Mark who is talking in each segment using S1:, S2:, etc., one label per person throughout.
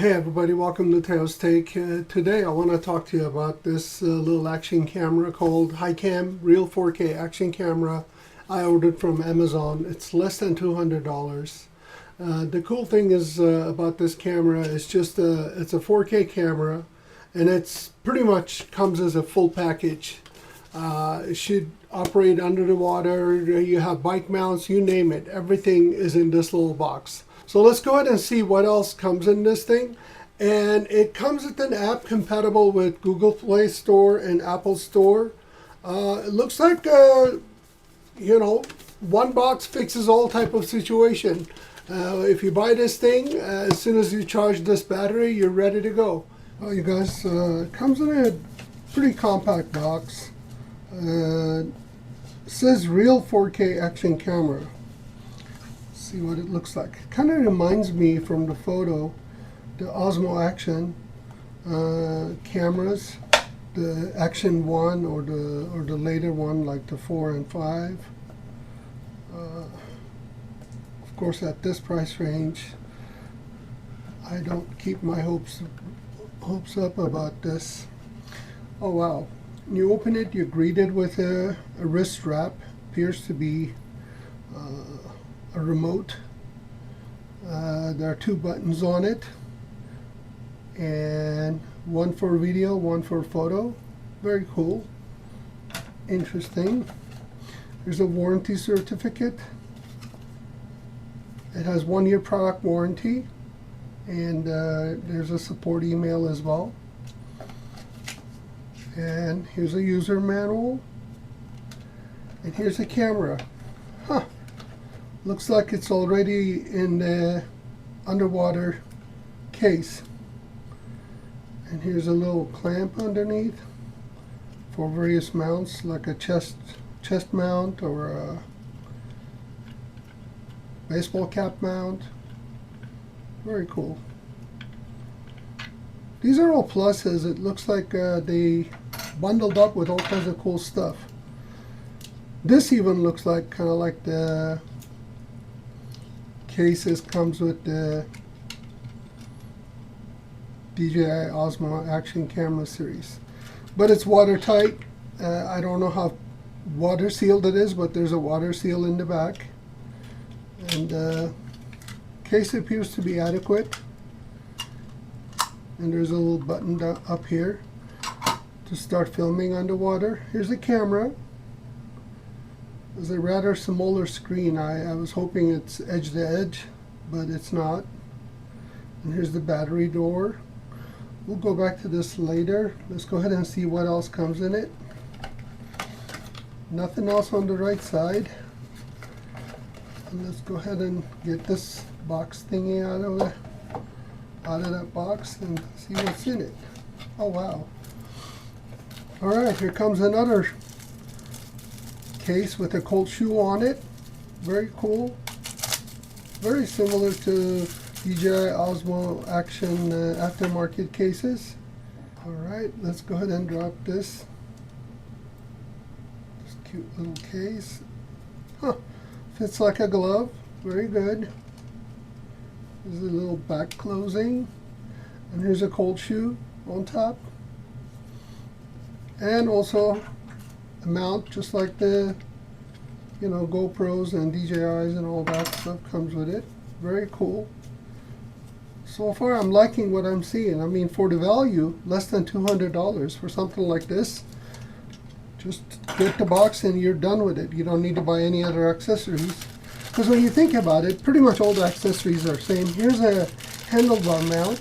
S1: Hey everybody, welcome to Teo's Take. Today I want to talk to you about this little action camera called Hiicam Real 4K Action Camera. I ordered from Amazon. It's less than $200. The cool thing is about this camera is just it's a 4K camera, and it's pretty much comes as a full package. It should operate under the water. You have bike mounts, you name it. Everything is in this little box. So let's go ahead and see what else comes in this thing. And it comes with an app compatible with Google Play Store and Apple Store. It looks like, one box fixes all type of situation. If you buy this thing, as soon as you charge this battery, you're ready to go. Well, you guys, it comes in a pretty compact box. It says Real 4K Action Camera. See what it looks like. It kind of reminds me from the photo, the Osmo Action cameras, the Action 1 or the later one like the 4 and 5. Of course, at this price range, I don't keep my hopes up about this. Oh wow! When you open it, you're greeted with a wrist strap. Appears to be a remote. There are two buttons on it, and one for video, one for photo. Very cool. Interesting. There's a warranty certificate. It has 1 year product warranty, and there's a support email as well. And here's a user manual, and here's a camera. Huh. Looks like it's already in the underwater case. And here's a little clamp underneath for various mounts, like a chest mount or a baseball cap mount. Very cool. These are all pluses. It looks like they bundled up with all kinds of cool stuff. This even looks like kind of like the cases comes with the DJI Osmo Action camera series, but it's watertight. I don't know how water sealed it is, but there's a water seal in the back, and the case appears to be adequate. And there's a little button up here to start filming underwater. Here's a camera. It's a rather smaller screen. I was hoping it's edge to edge, but it's not. And here's the battery door. We'll go back to this later. Let's go ahead and see what else comes in it. Nothing else on the right side. And let's go ahead and get this box thingy out of that box and see what's in it. Oh wow. Alright, here comes another case with a cold shoe on it. Very cool. Very similar to DJI Osmo Action aftermarket cases. Alright, let's go ahead and drop this. This cute little case. Huh. Fits like a glove. Very good. There's a little back closing. And here's a cold shoe on top. And also a mount, just like the GoPros and DJIs and all that stuff comes with it. Very cool. So far I'm liking what I'm seeing. I mean, for the value, less than $200 for something like this. Just get the box and you're done with it. You don't need to buy any other accessories, because when you think about it, pretty much all the accessories are same. Here's a handlebar mount,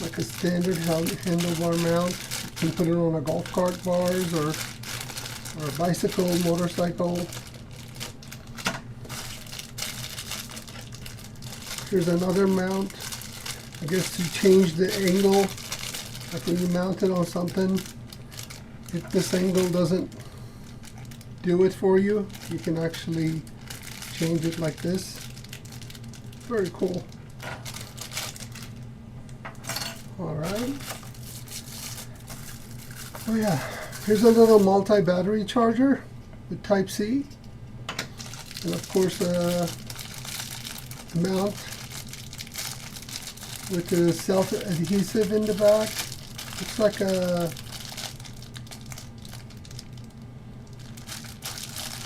S1: like a standard handlebar mount. You can put it on a golf cart bars or a bicycle, motorcycle. Here's another mount, I guess to change the angle. Like when you mount it on something, if this angle doesn't do it for you, you can actually change it like this. Very cool. Alright. Oh yeah, here's a little multi-battery charger with Type-C, and of course a mount with the self-adhesive in the back. Looks like a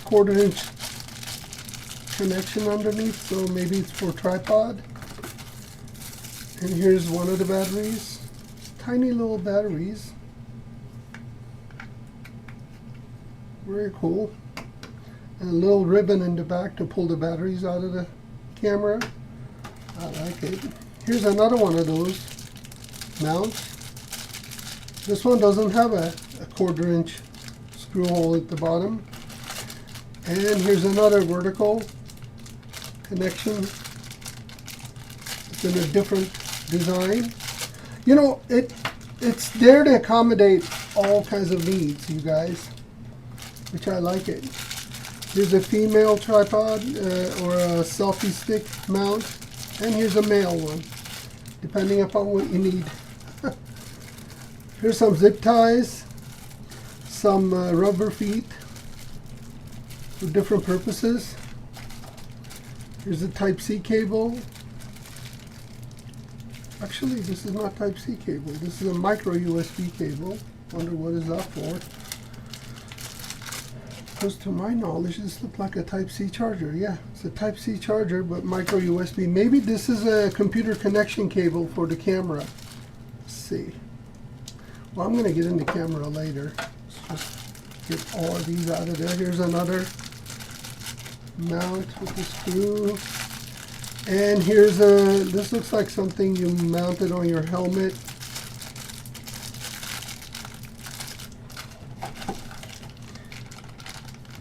S1: 1/4 inch connection underneath, so maybe it's for tripod. And here's one of the batteries. Tiny little batteries. Very cool. And a little ribbon in the back to pull the batteries out of the camera. I like it. Here's another one of those mounts. This one doesn't have a 1/4 inch screw hole at the bottom. And here's another vertical connection. It's in a different design. You know, it's there to accommodate all kinds of needs, you guys, which I like it. Here's a female tripod or a selfie stick mount, and here's a male one, depending upon what you need. Here's some zip ties, some rubber feet for different purposes. Here's a Type-C cable. Actually, this is not Type-C cable. This is a micro USB cable. Wonder what is that for? Because to my knowledge, this looks like a Type-C charger. Yeah, it's a Type-C charger, but micro USB. Maybe this is a computer connection cable for the camera. Let's see. Well, I'm going to get into camera later. Let's just get all of these out of there. Here's another mount with the screw. And here's this looks like something you mounted on your helmet.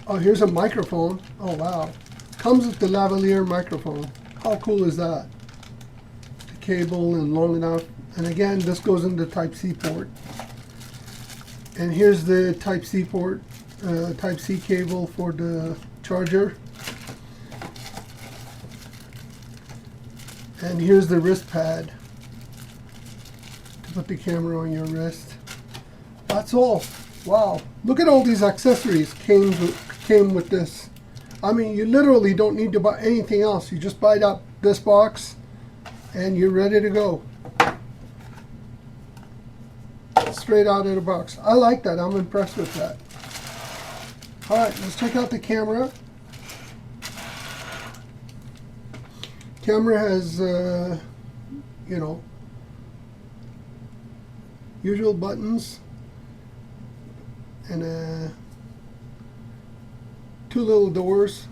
S1: Oh, here's a microphone. Oh, wow. Comes with the lavalier microphone. How cool is that? The cable and long enough. And again, this goes in the Type-C port. And here's the Type-C port, Type-C cable for the charger. And here's the wrist pad to put the camera on your wrist. That's all. Wow. Look at all these accessories came with this. I mean, you literally don't need to buy anything else. You just buy this box and you're ready to go. Straight out of the box. I like that. I'm impressed with that. Alright, let's check out the camera. Camera has, you know, usual buttons and two little doors.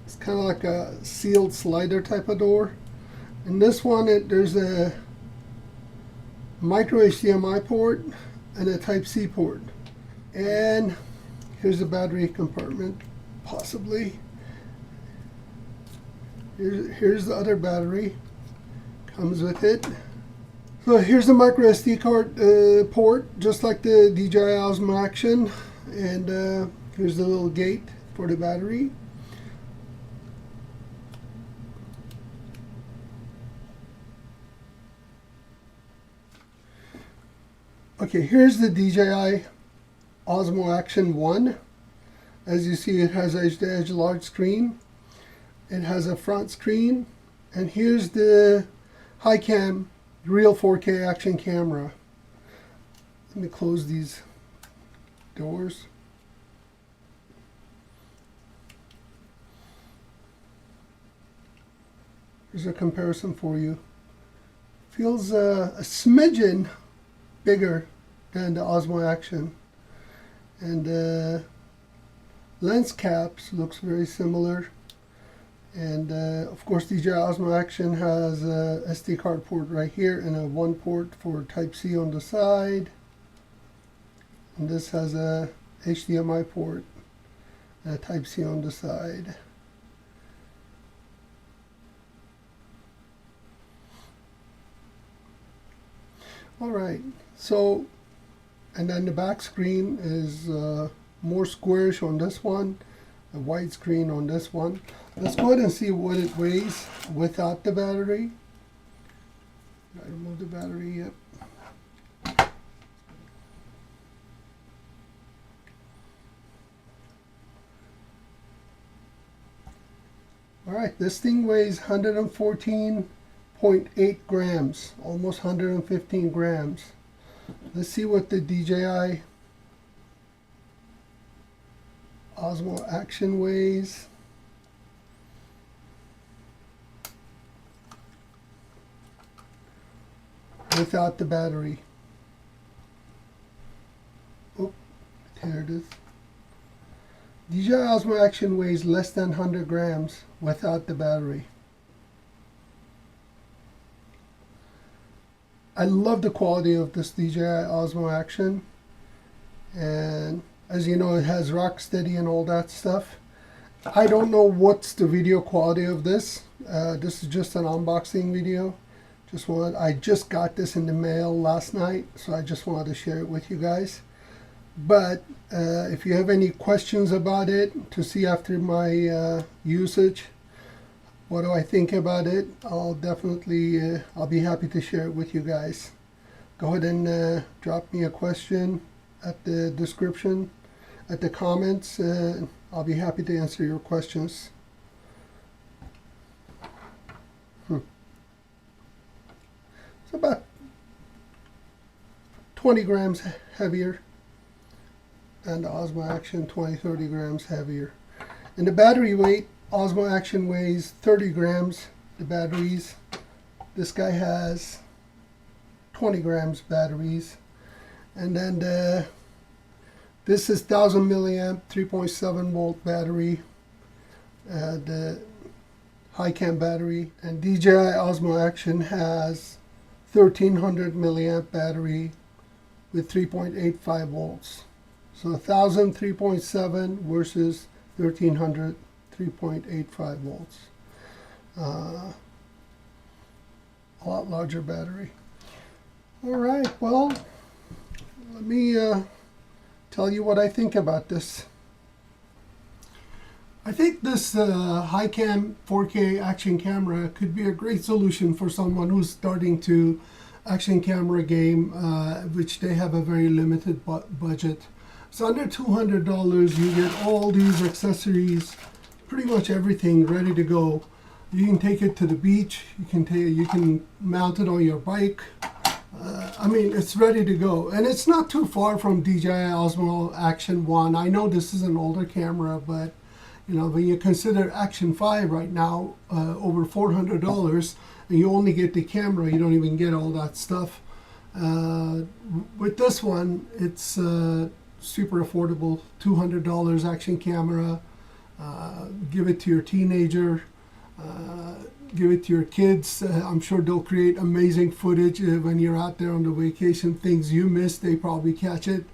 S1: It's kind of like a sealed slider type of door. In this one, there's a micro HDMI port and a Type-C port. And here's a battery compartment, possibly. Here's the other battery. Comes with it. So here's the micro SD card port, just like the DJI Osmo Action. And here's the little gate for the battery. Okay, here's the DJI Osmo Action 1. As you see, it has edge-to-edge large screen. It has a front screen. And here's the Hiicam Real 4K action camera. Let me close these doors. Here's a comparison for you. Feels a smidgen bigger than the Osmo Action. And lens caps looks very similar. And of course, DJI Osmo Action has a SD card port right here and a one port for Type-C on the side. And this has a HDMI port and a Type-C on the side. Alright, so, and then the back screen is more squarish on this one, a widescreen on this one. Let's go ahead and see what it weighs without the battery. I remove the battery, yep. Alright, this thing weighs 114 0.8 grams, almost 115 grams. Let's see what the DJI Osmo Action weighs. Without the battery. Oh, there it is. DJI Osmo Action weighs less than 100 grams without the battery. I love the quality of this DJI Osmo Action, and as you know, it has rock steady and all that stuff. I don't know what's the video quality of this. This is just an unboxing video. I just got this in the mail last night, so I just wanted to share it with you guys. But if you have any questions about it, to see after my usage, what do I think about it, I'll definitely, I'll be happy to share it with you guys. Go ahead and drop me a question at the description, at the comments. I'll be happy to answer your questions. It's about 20 grams heavier, and the Osmo Action 20-30 grams heavier. And the battery weight, Osmo Action weighs 30 grams, the batteries. This guy has 20 grams batteries. And then this is 1000 milliamp 3.7 volt battery, the Hiicam battery. And DJI Osmo Action has 1300 milliamp battery with 3.85 volts. So 1000 3.7 versus 1300 3.85 volts. A lot larger battery. All right, well, let me tell you what I think about this. I think this Hiicam 4K action camera could be a great solution for someone who's starting to action camera game, which they have a very limited budget. So under $200, you get all these accessories, pretty much everything ready to go. You can take it to the beach. You can mount it on your bike. I mean, it's ready to go, and it's not too far from DJI Osmo Action 1. I know this is an older camera, but you know, when you consider Action 5 right now, over $400, and you only get the camera, you don't even get all that stuff. With this one, it's super affordable, $200 action camera. Give it to your teenager, give it to your kids. I'm sure they'll create amazing footage when you're out there on the vacation. Things you missed, they probably catch it.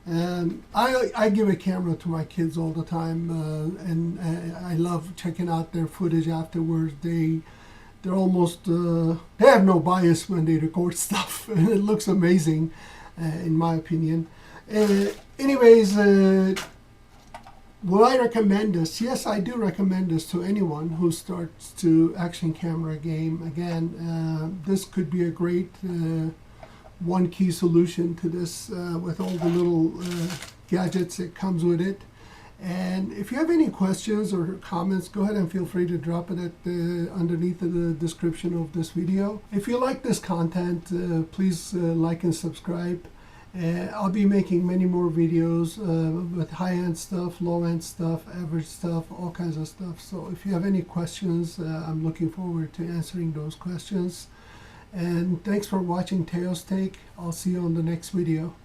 S1: And I give a camera to my kids all the time, and I love checking out their footage afterwards. They're almost, they have no bias when they record stuff, and it looks amazing, in my opinion. Anyways, will I recommend this? Yes, I do recommend this to anyone who starts to action camera game. Again, this could be a great one key solution to this, with all the little gadgets that comes with it. And if you have any questions or comments, go ahead and feel free to drop it at underneath the description of this video. If you like this content, please like and subscribe. I'll be making many more videos with high-end stuff, low-end stuff, average stuff, all kinds of stuff. So if you have any questions, I'm looking forward to answering those questions. And thanks for watching Teo's Take. I'll see you on the next video.